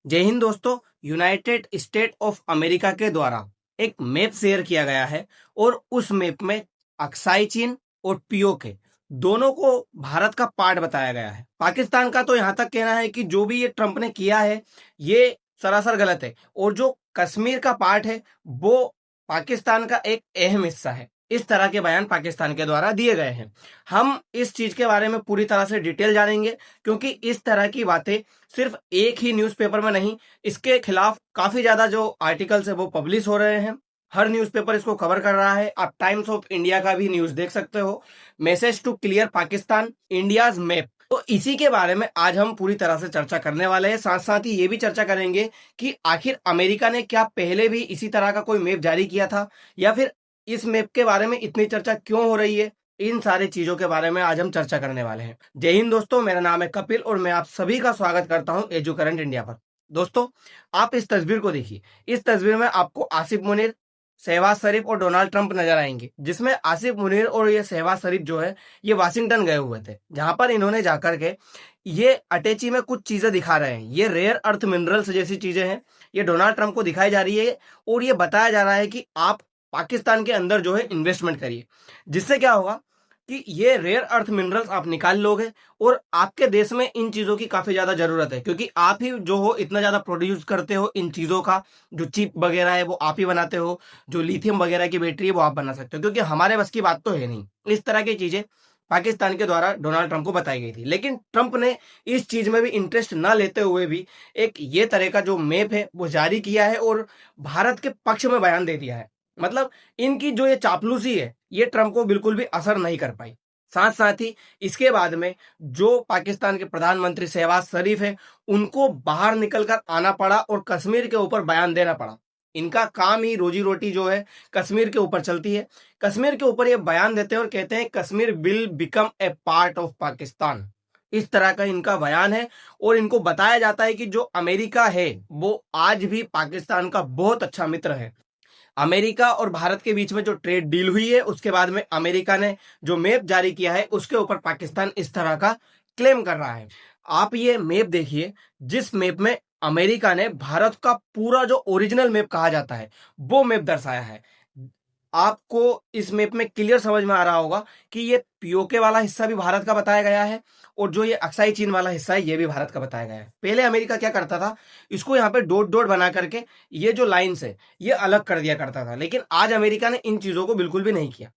जय हिंद दोस्तों। United state of America के द्वारा एक मैप शेयर किया गया है और उस मैप में अक्साई चीन और पीओके दोनों को भारत का पार्ट बताया गया है। पाकिस्तान का तो यहाँ तक कहना है कि जो भी ये ट्रंप ने किया है ये सरासर गलत है और जो कश्मीर का पार्ट है वो पाकिस्तान का एक अहम हिस्सा है। इस तरह के बयान पाकिस्तान के द्वारा दिए गए हैं। हम इस चीज के बारे में पूरी तरह से डिटेल जानेंगे क्योंकि इस तरह की बातें सिर्फ एक ही न्यूज़पेपर में नहीं, इसके खिलाफ काफी ज्यादा जो आर्टिकल्स है वो पब्लिश हो रहे हैं। हर न्यूज़पेपर इसको कवर कर रहा है। आप टाइम्स ऑफ इंडिया का भी न्यूज देख सकते हो, message to clear Pakistan India's map. तो इसी के बारे में आज हम पूरी तरह से चर्चा करने वाले हैं। साथ साथ ही ये भी चर्चा करेंगे कि आखिर अमेरिका ने क्या पहले भी इसी तरह का कोई मैप जारी किया था या फिर इस मैप के बारे में इतनी चर्चा क्यों हो रही है। इन सारी चीजों के बारे में आज हम चर्चा करने वाले हैं। जय हिंद दोस्तों, मेरा नाम है कपिल और मैं आप सभी का स्वागत करता हूं एजू करंट इंडिया पर। दोस्तों, आप इस तस्वीर को देखिए। इस तस्वीर में आपको आसिफ मुनीर, शहबाज शरीफ और डोनाल्ड ट्रंप नजर आएंगे, जिसमें आसिफ मुनीर और ये शहबाज शरीफ जो है ये वाशिंगटन गए हुए थे, जहां पर इन्होंने जाकर के ये अटैची में कुछ चीजें दिखा रहे हैं। ये रेयर अर्थ मिनरल्स जैसी चीजें हैं, ये डोनाल्ड ट्रंप को दिखाई जा रही है और ये बताया जा रहा है कि आप पाकिस्तान के अंदर जो है इन्वेस्टमेंट करिए, जिससे क्या होगा कि ये रेयर अर्थ मिनरल्स आप निकाल लोगे और आपके देश में इन चीजों की काफी ज्यादा जरूरत है, क्योंकि आप ही जो हो इतना ज्यादा प्रोड्यूस करते हो इन चीजों का। जो चिप वगैरह है वो आप ही बनाते हो, जो लिथियम वगैरह की बैटरी है वो आप बना सकते हो, क्योंकि हमारे बस की बात तो है नहीं। इस तरह की चीजें पाकिस्तान के द्वारा डोनाल्ड ट्रंप को बताई गई थी, लेकिन ट्रंप ने इस चीज में भी इंटरेस्ट ना लेते हुए भी एक ये तरह का जो मैप है वो जारी किया है और भारत के पक्ष में बयान दे दिया है। मतलब इनकी जो ये चापलूसी है ये ट्रंप को बिल्कुल भी असर नहीं कर पाई। साथ साथ ही इसके बाद में जो पाकिस्तान के प्रधानमंत्री शहबाज शरीफ है उनको बाहर निकलकर आना पड़ा और कश्मीर के ऊपर बयान देना पड़ा। इनका काम ही रोजी रोटी जो है कश्मीर के ऊपर चलती है। कश्मीर के ऊपर ये बयान देते हैं और कहते हैं Kashmir will become a part of Pakistan. इस तरह का इनका बयान है और इनको बताया जाता है कि जो अमेरिका है वो आज भी पाकिस्तान का बहुत अच्छा मित्र है। अमेरिका और भारत के बीच में जो ट्रेड डील हुई है उसके बाद में अमेरिका ने जो मैप जारी किया है उसके ऊपर पाकिस्तान इस तरह का क्लेम कर रहा है। आप ये मैप देखिए, जिस मैप में अमेरिका ने भारत का पूरा जो ओरिजिनल मैप कहा जाता है वो मैप दर्शाया है। आपको इस मैप में क्लियर समझ में आ रहा होगा कि ये पीओके वाला हिस्सा भी भारत का बताया गया है और जो ये अक्साई चीन वाला हिस्सा है ये भी भारत का बताया गया है। पहले अमेरिका क्या करता था, इसको यहाँ पे डॉट डॉट बना करके ये जो लाइन्स है ये अलग कर दिया करता था, लेकिन आज अमेरिका ने इन चीजों को बिल्कुल भी नहीं किया।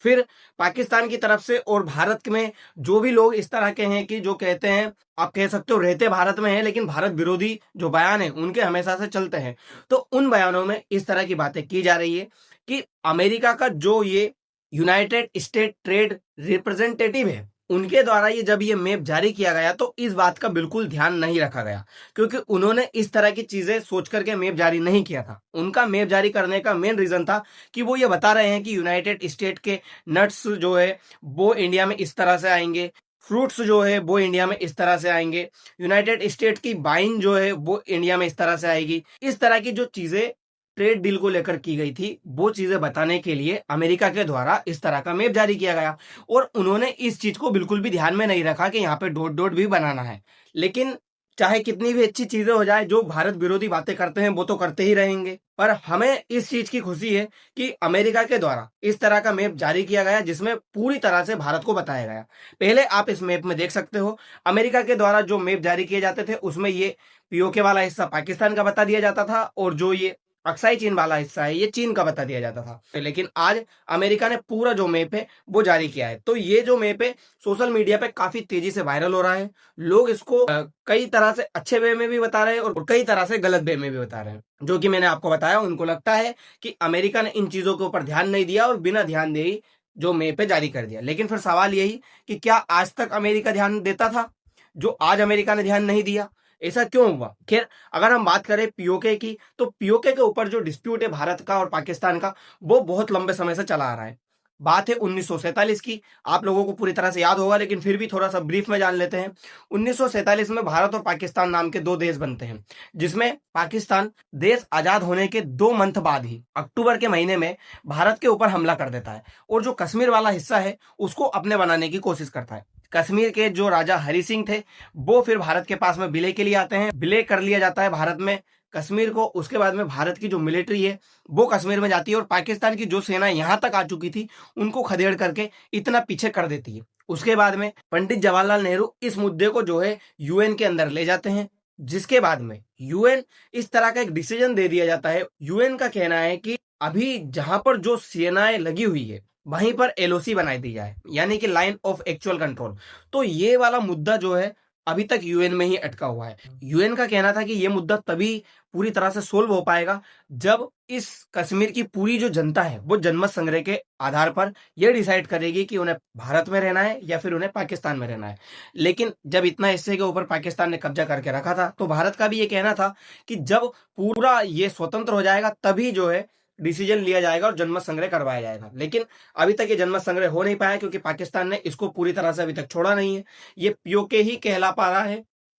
फिर पाकिस्तान की तरफ से और भारत में जो भी लोग इस तरह के हैं कि जो कहते हैं, आप कह सकते हो रहते भारत में हैं लेकिन भारत विरोधी जो बयान है उनके हमेशा से चलते हैं, तो उन बयानों में इस तरह की बातें की जा रही है कि अमेरिका का जो ये यूनाइटेड स्टेट ट्रेड रिप्रेजेंटेटिव है उनके द्वारा ये जब ये मैप जारी किया गया तो इस बात का बिल्कुल ध्यान नहीं रखा गया, क्योंकि उन्होंने इस तरह की चीजें सोच करके मैप जारी नहीं किया था। उनका मैप जारी करने का मेन रीजन था कि वो ये बता रहे हैं कि यूनाइटेड स्टेट के नट्स जो है वो इंडिया में इस तरह से आएंगे, फ्रूट्स जो है वो इंडिया में इस तरह से आएंगे, यूनाइटेड स्टेट की वाइन जो है वो इंडिया में इस तरह से आएगी। इस तरह की जो चीजें ट्रेड डील को लेकर की गई थी वो चीजें बताने के लिए अमेरिका के द्वारा इस तरह का मैप जारी किया गया और उन्होंने इस चीज को बिल्कुल भी ध्यान में नहीं रखा कि यहाँ पे डॉट डॉट भी बनाना है। लेकिन चाहे कितनी भी अच्छी चीजें हो जाए, जो भारत विरोधी बातें करते हैं वो तो करते ही रहेंगे, पर हमें इस चीज की खुशी है कि अमेरिका के द्वारा इस तरह का मैप जारी किया गया जिसमें पूरी तरह से भारत को बताया गया। पहले आप इस मैप में देख सकते हो, अमेरिका के द्वारा जो मैप जारी किए जाते थे उसमें ये पीओके वाला हिस्सा पाकिस्तान का बता दिया जाता था और जो ये अक्साई चीन वाला हिस्सा है ये चीन का बता दिया जाता था। लेकिन आज अमेरिका ने पूरा जो मैप है वो जारी किया है, तो ये जो मैप है सोशल मीडिया पे काफी तेजी से वायरल हो रहा है। लोग इसको कई तरह से अच्छे वे में भी बता रहे हैं और कई तरह से गलत वे में भी बता रहे हैं। जो कि मैंने आपको बताया, उनको लगता है कि अमेरिका ने इन चीजों के ऊपर ध्यान नहीं दिया और बिना ध्यान दे ही जो मैप है जारी कर दिया। लेकिन फिर सवाल यही कि क्या आज तक अमेरिका ध्यान देता था जो आज अमेरिका ने ध्यान नहीं दिया? ऐसा क्यों हुआ? खैर, अगर हम बात करें पीओके की, तो पीओके के ऊपर जो डिस्प्यूट है भारत का और पाकिस्तान का वो बहुत लंबे समय से चला आ रहा है। बात है 1947 की। आप लोगों को पूरी तरह से याद होगा लेकिन फिर भी थोड़ा सा ब्रीफ में जान लेते हैं। 1947 में भारत और पाकिस्तान नाम के दो देश बनते हैं, जिसमें पाकिस्तान देश आजाद होने के 2 मंथ बाद ही अक्टूबर के महीने में भारत के ऊपर हमला कर देता है और जो कश्मीर वाला हिस्सा है उसको अपने बनाने की कोशिश करता है। कश्मीर के जो राजा हरि सिंह थे वो फिर भारत के पास में विलय के लिए आते हैं, विलय कर लिया जाता है भारत में कश्मीर को। उसके बाद में भारत की जो मिलिट्री है वो कश्मीर में जाती है और पाकिस्तान की जो सेना यहाँ तक आ चुकी थी उनको खदेड़ करके इतना पीछे कर देती है। उसके बाद में पंडित जवाहरलाल नेहरू इस मुद्दे को जो है यूएन के अंदर ले जाते हैं, जिसके बाद में यूएन इस तरह का एक डिसीजन दे दिया जाता है। यूएन का कहना है कि अभी जहां पर जो सेनाएं लगी हुई है वहीं पर एलओसी बनाई दी जाए, यानी कि लाइन ऑफ एक्चुअल कंट्रोल। तो ये वाला मुद्दा जो है अभी तक यूएन में ही अटका हुआ है। यूएन का कहना था कि ये मुद्दा तभी पूरी तरह से सोल्व हो पाएगा जब इस कश्मीर की पूरी जो जनता है वो जनमत संग्रह के आधार पर यह डिसाइड करेगी कि उन्हें भारत में रहना है या फिर उन्हें पाकिस्तान में रहना है। लेकिन जब इतना हिस्से के ऊपर पाकिस्तान ने कब्जा करके रखा था तो भारत का भी ये कहना था कि जब पूरा ये स्वतंत्र हो जाएगा तभी जो है डिसीजन लिया जाएगा और जनमत संग्रह करवाया जाएगा। लेकिन अभी तक ये जनमत संग्रह हो नहीं पाया क्योंकि पाकिस्तान ने इसको पूरी तरह से अभी तक छोड़ा नहीं है। ये पीओके ही कहला पा रहा है,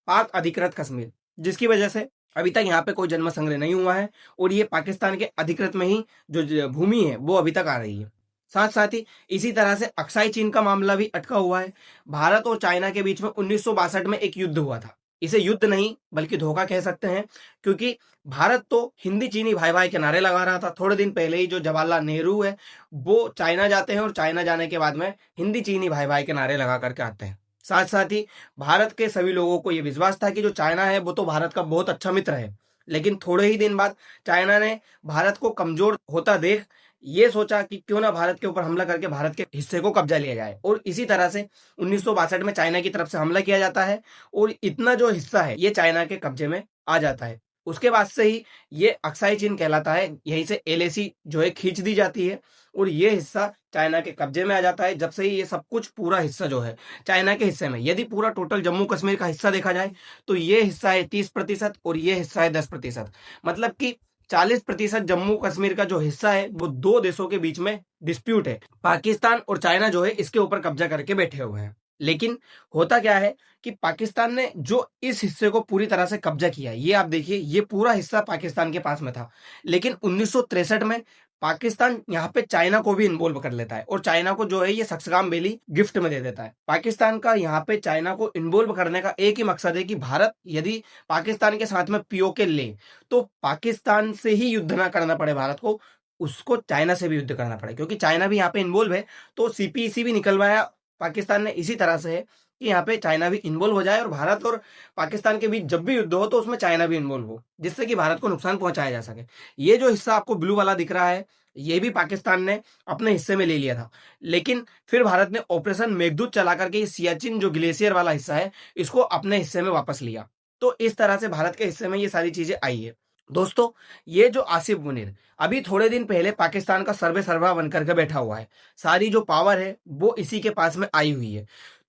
पाक अधिकृत कश्मीर, जिसकी वजह से अभी तक यहाँ पे कोई जनमत संग्रह नहीं हुआ है और ये पाकिस्तान के अधिकृत में ही जो भूमि है वो अभी तक आ रही है। साथ साथ ही इसी तरह से अक्साई चीन का मामला भी अटका हुआ है। भारत और चाइना के बीच में 1962 में एक युद्ध हुआ था। इसे युद्ध नहीं बल्कि धोखा कह सकते हैं, क्योंकि भारत तो हिंदी चीनी भाई भाई के नारे लगा रहा था। थोड़े दिन पहले ही जो जवाहरलाल नेहरू है वो चाइना जाते हैं और चाइना जाने के बाद में हिंदी चीनी भाई भाई के नारे लगा करके आते हैं। साथ साथ ही भारत के सभी लोगों को यह विश्वास था कि जो चाइना है वो तो भारत का बहुत अच्छा मित्र है। लेकिन थोड़े ही दिन बाद चाइना ने भारत को कमजोर होता देख ये सोचा कि क्यों ना भारत के ऊपर हमला करके भारत के हिस्से को कब्जा लिया जाए, और इसी तरह से 1962 में चाइना की तरफ से हमला किया जाता है और इतना जो हिस्सा है ये चाइना के कब्जे में आ जाता है। उसके बाद से ही ये अक्साई चीन कहलाता है, यहीं से एलएसी जो है खींच दी जाती है और ये हिस्सा चाइना के कब्जे में आ जाता है। जब से ही ये सब कुछ पूरा हिस्सा जो है चाइना के हिस्से में, यदि पूरा टोटल जम्मू कश्मीर का हिस्सा देखा जाए तो ये हिस्सा है 30% और ये हिस्सा है 10%। मतलब कि 40% जम्मू कश्मीर का जो हिस्सा है वो दो देशों के बीच में डिस्प्यूट है। पाकिस्तान और चाइना जो है इसके ऊपर कब्जा करके बैठे हुए हैं। लेकिन होता क्या है कि पाकिस्तान ने जो इस हिस्से को पूरी तरह से कब्जा किया, ये आप देखिए ये पूरा हिस्सा पाकिस्तान के पास में था। लेकिन 1963 में पाकिस्तान यहाँ पे चाइना को भी इन्वॉल्व कर लेता है और चाइना को जो है ये सक्सगाम वैली गिफ्ट में दे देता है। पाकिस्तान का यहाँ पे चाइना को इन्वॉल्व करने का एक ही मकसद है कि भारत यदि पाकिस्तान के साथ में पीओके ले तो पाकिस्तान से ही युद्ध ना करना पड़े भारत को, उसको चाइना से भी युद्ध करना पड़े, क्योंकि चाइना भी यहाँ पे इन्वॉल्व है। तो सीपीईसी भी निकलवाया पाकिस्तान ने इसी तरह से है कि यहाँ पे चाइना भी इन्वॉल्व हो जाए और भारत और पाकिस्तान के बीच जब भी युद्ध हो तो उसमें चाइना भी इन्वॉल्व हो, जिससे कि भारत को नुकसान पहुंचाया जा सके। ये जो हिस्सा आपको ब्लू वाला दिख रहा है ये भी पाकिस्तान ने अपने हिस्से में ले लिया था। लेकिन फिर भारत ने ऑपरेशन मेघदूत चला करके ये सियाचिन जो ग्लेशियर वाला हिस्सा है इसको अपने हिस्से में वापस लिया। तो इस तरह से भारत के हिस्से में ये सारी चीजें आई है। दोस्तों, ये जो आसिफ मुनीर अभी थोड़े दिन पहले पाकिस्तान का सर्वे सर्वा बन करके बैठा हुआ है, सारी जो पावर है वो इसी के पास में आई हुई है।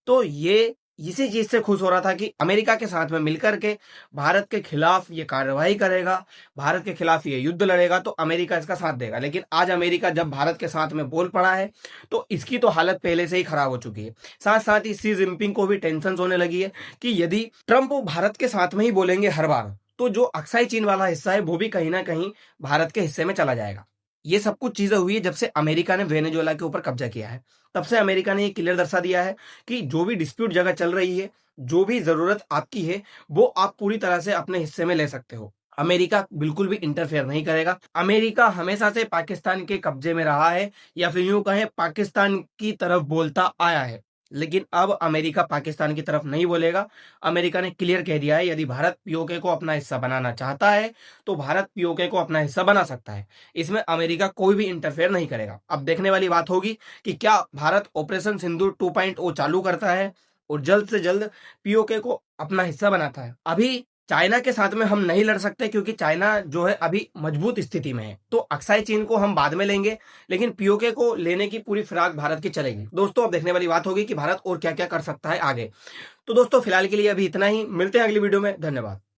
तो ये इसी चीज से खुश हो रहा था कि अमेरिका के साथ में मिलकर के भारत के खिलाफ ये कार्रवाई करेगा, भारत के खिलाफ ये युद्ध लड़ेगा तो अमेरिका इसका साथ देगा। लेकिन आज अमेरिका जब भारत के साथ में बोल पड़ा है तो इसकी तो हालत पहले से ही खराब हो चुकी है। साथ साथ ही शी जिनपिंग को भी टेंशन होने लगी है कि यदि ट्रंप भारत के साथ में ही बोलेंगे हर बार तो जो अक्साई चीन वाला हिस्सा है वो भी कहीं ना कहीं भारत के हिस्से में चला जाएगा। ये सब कुछ चीजें हुई है जब से अमेरिका ने वेनेजुएला के ऊपर कब्जा किया है। तब से अमेरिका ने ये क्लियर दर्शा दिया है कि जो भी डिस्प्यूट जगह चल रही है, जो भी जरूरत आपकी है वो आप पूरी तरह से अपने हिस्से में ले सकते हो। अमेरिका बिल्कुल भी इंटरफेयर नहीं करेगा। अमेरिका हमेशा से पाकिस्तान के कब्जे में रहा है या फिर यूं कहें पाकिस्तान की तरफ बोलता आया है, लेकिन अब अमेरिका पाकिस्तान की तरफ नहीं बोलेगा। अमेरिका ने क्लियर कह दिया है यदि भारत पीओके को अपना हिस्सा बनाना चाहता है तो भारत पीओके को अपना हिस्सा बना सकता है। इसमें अमेरिका कोई भी इंटरफेयर नहीं करेगा। अब देखने वाली बात होगी कि क्या भारत ऑपरेशन सिंदूर 2.0 चालू करता है और जल्द से जल्द पीओके को अपना हिस्सा बनाता है। अभी चाइना के साथ में हम नहीं लड़ सकते क्योंकि चाइना जो है अभी मजबूत स्थिति में है, तो अक्साई चीन को हम बाद में लेंगे, लेकिन पीओके को लेने की पूरी फिराक भारत की चलेगी। दोस्तों, अब देखने वाली बात होगी कि भारत और क्या क्या कर सकता है आगे। तो दोस्तों, फिलहाल के लिए अभी इतना ही, मिलते हैं अगली वीडियो में। धन्यवाद।